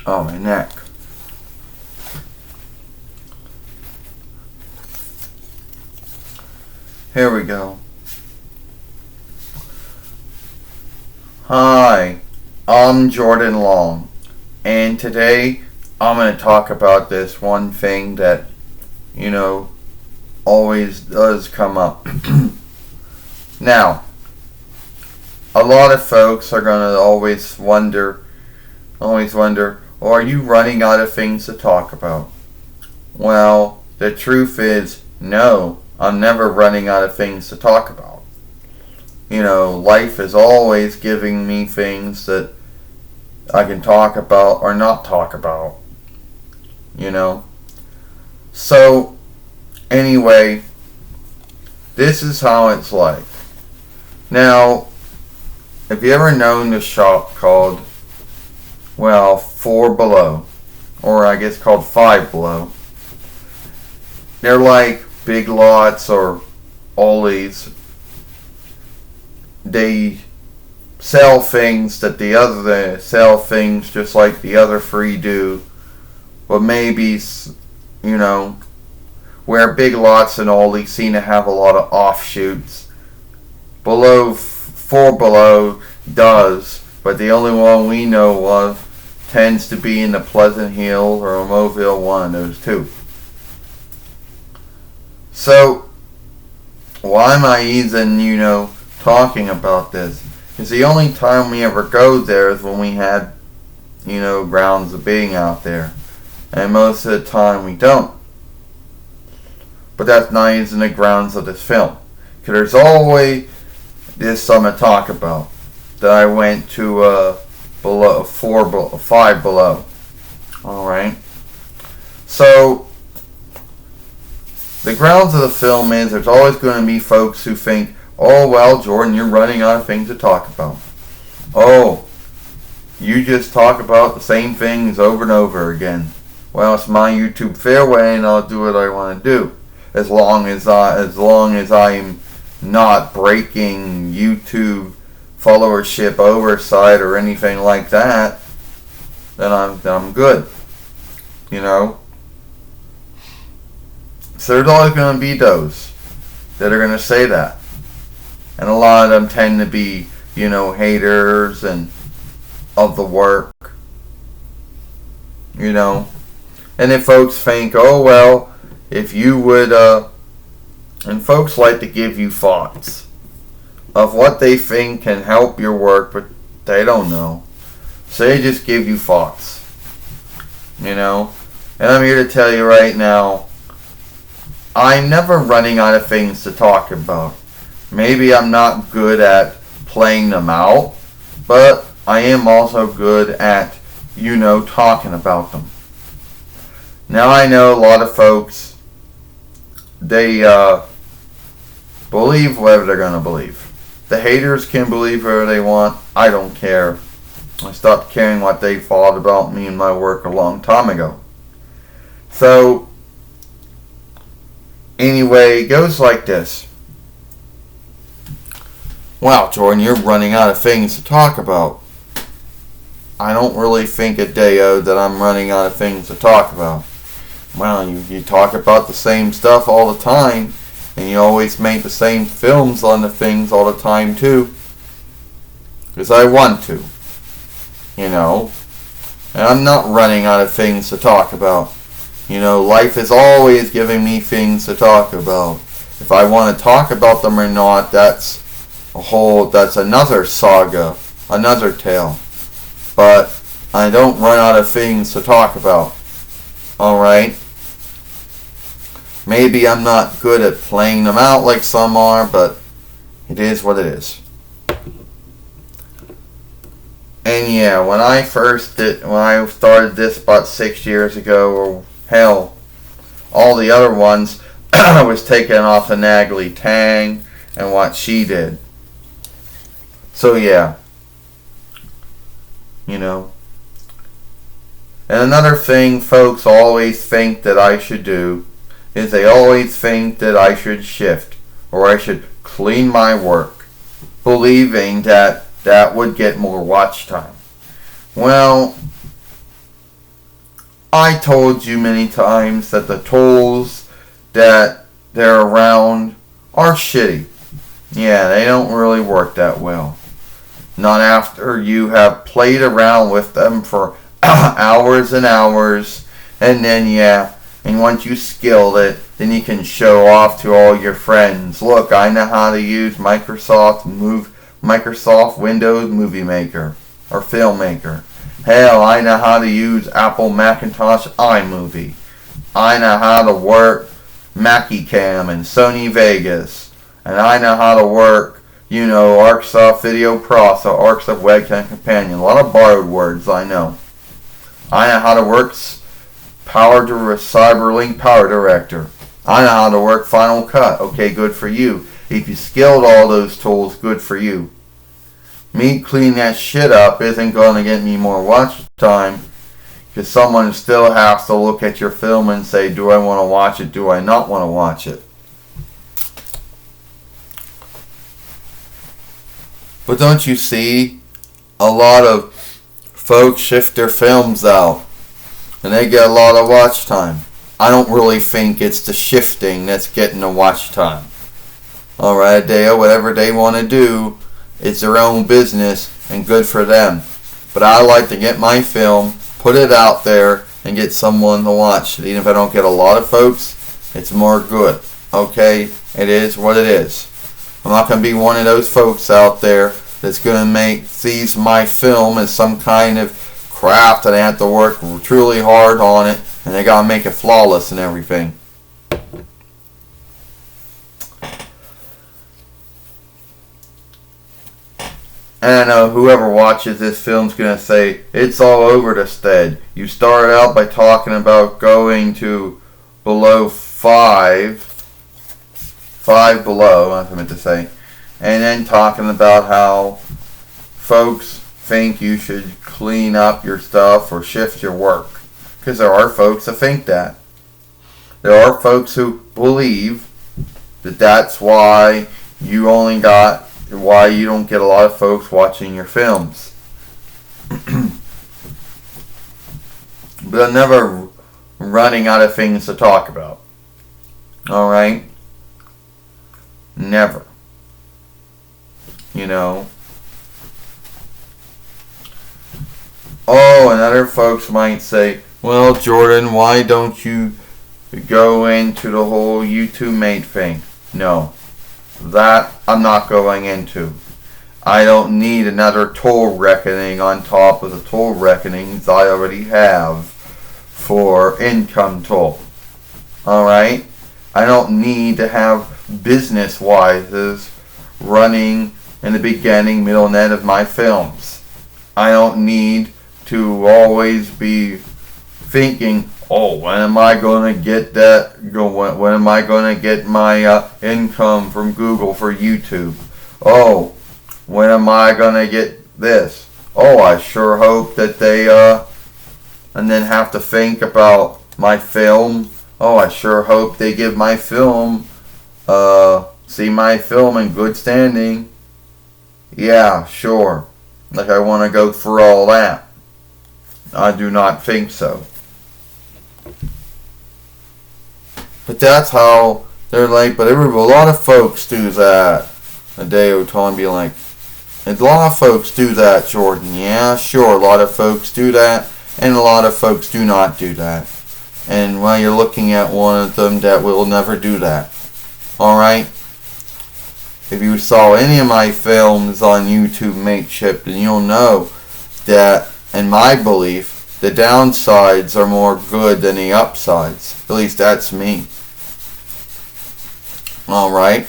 Oh, my neck. Here we go. Hi, I'm Jordan Long, and today I'm going to talk about this one thing that, always does come up. Now, a lot of folks are going to always wonder, are you running out of things to talk about? Well, the truth is, no, I'm never running out of things to talk about. Life is always giving me things that I can talk about or not talk about. So, anyway, this is how it's like. Now, have you ever known the shop called, Four Below? Or I guess called Five Below. They're like Big Lots or Ollie's. They sell things just like the other three do. But maybe, where Big Lots and Aldi seem to have a lot of offshoots. Four Below does, but the only one we know of tends to be in the Pleasant Hill or Mobile, one of those two. So, why am I even, talking about this? Because the only time we ever go there is when we had, grounds of being out there. And most of the time we don't. But that's not even the grounds of this film. Because there's always this I'm going to talk about. That I went to Five Below. Alright. So, the grounds of the film is there's always going to be folks who think, oh, well, Jordan, you're running out of things to talk about. Oh, you just talk about the same things over and over again. Well, it's my YouTube fairway, and I'll do what I want to do, as long as I'm not breaking YouTube followership oversight or anything like that. Then I'm good. So there's always going to be those that are going to say that. And a lot of them tend to be, haters and of the work. And if folks think, oh, well, if you would, and folks like to give you thoughts of what they think can help your work, but they don't know. So they just give you thoughts. And I'm here to tell you right now, I'm never running out of things to talk about. Maybe I'm not good at playing them out, but I am also good at, talking about them. Now I know a lot of folks, they believe whatever they're going to believe. The haters can believe whatever they want. I don't care. I stopped caring what they thought about me and my work a long time ago. So, anyway, it goes like this. Wow, Jordan, you're running out of things to talk about. I don't really think a day that I'm running out of things to talk about. Well, you talk about the same stuff all the time, and you always make the same films on the things all the time too. Because I want to. And I'm not running out of things to talk about. Life is always giving me things to talk about. If I want to talk about them or not, that's another saga, another tale. But I don't run out of things to talk about. Alright? Maybe I'm not good at playing them out like some are, but it is what it is. And yeah, when I started this about 6 years ago, or hell, all the other ones was taken off of Nagli Tang and what she did. So yeah. And another thing folks always think that I should do is they always think that I should shift or I should clean my work, believing that would get more watch time. Well, I told you many times that the tools that they're around are shitty. Yeah, they don't really work that well. Not after you have played around with them for hours and hours, and then and once you skilled it, then you can show off to all your friends. Look, I know how to use Microsoft Windows Movie Maker or Filmmaker. Hell, I know how to use Apple Macintosh iMovie. I know how to work MakiCam and Sony Vegas. And I know how to work, ArcSoft Video Processor, ArcSoft Webcam Companion. A lot of borrowed words, I know. I know how to work CyberLink Power Director. I know how to work Final Cut. Okay, good for you. If you skilled all those tools, good for you. Me cleaning that shit up isn't going to get me more watch time, because someone still has to look at your film and say, do I want to watch it, do I not want to watch it? But don't you see, a lot of folks shift their films out, and they get a lot of watch time. I don't really think it's the shifting that's getting the watch time. Alright, whatever they want to do, it's their own business, and good for them. But I like to get my film, put it out there, and get someone to watch it. Even if I don't get a lot of folks, it's more good. Okay? It is what it is. I'm not going to be one of those folks out there that's going to make my film as some kind of craft, and they have to work truly hard on it, and they got to make it flawless and everything. And I know whoever watches this film's going to say, it's all over the stead. You started out by talking about going to below 5 below, that's what I meant to say, and then talking about how folks think you should clean up your stuff or shift your work. Because there are folks that think that. There are folks who believe that that's why you don't get a lot of folks watching your films. But I'm never running out of things to talk about. Alright? Never. Oh, and other folks might say, well, Jordan, why don't you go into the whole YouTube mate thing? No. That I'm not going into. I don't need another toll reckoning on top of the toll reckonings I already have for income toll. Alright? I don't need to have business wises running in the beginning, middle, and end of my films. I don't need to always be thinking, oh, when am I going to get that? When am I going to get my income from Google for YouTube? Oh, when am I going to get this? Oh, I sure hope that they, and then have to think about my film. Oh, I sure hope they give my film, see my film in good standing. Yeah, sure. Like I want to go through all that. I do not think so. But that's how they're like, but a lot of folks do that. A day or time be like, a lot of folks do that, Jordan. Yeah, sure, a lot of folks do that, and a lot of folks do not do that. And while you're looking at one of them that will never do that. Alright? If you saw any of my films on YouTube Mateship, then you'll know that, in my belief, the downsides are more good than the upsides. At least that's me. Alright?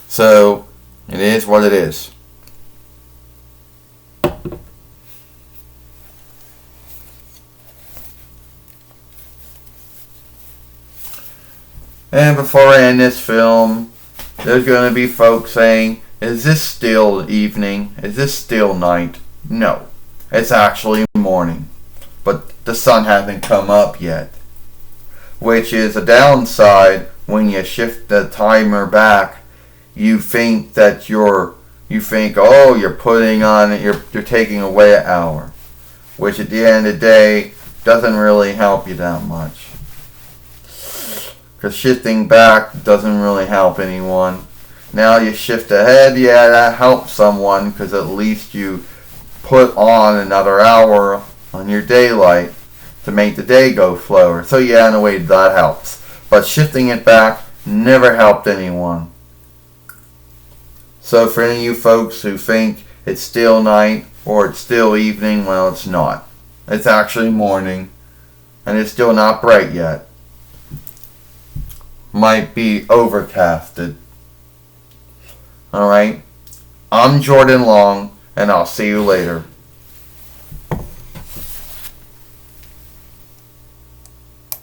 So, it is what it is. And before I end this film, there's going to be folks saying, is this still evening? Is this still night? No. It's actually morning. But the sun hasn't come up yet. Which is a downside when you shift the timer back. You think that you're putting on, you're taking away an hour. Which at the end of the day, doesn't really help you that much. Because shifting back doesn't really help anyone. Now you shift ahead, yeah, that helps someone because at least you put on another hour on your daylight to make the day go slower. So yeah, in a way that helps. But shifting it back never helped anyone. So for any of you folks who think it's still night or it's still evening, well, it's not. It's actually morning, and it's still not bright yet. Might be overcasted. Alright, I'm Jordan Long, and I'll see you later.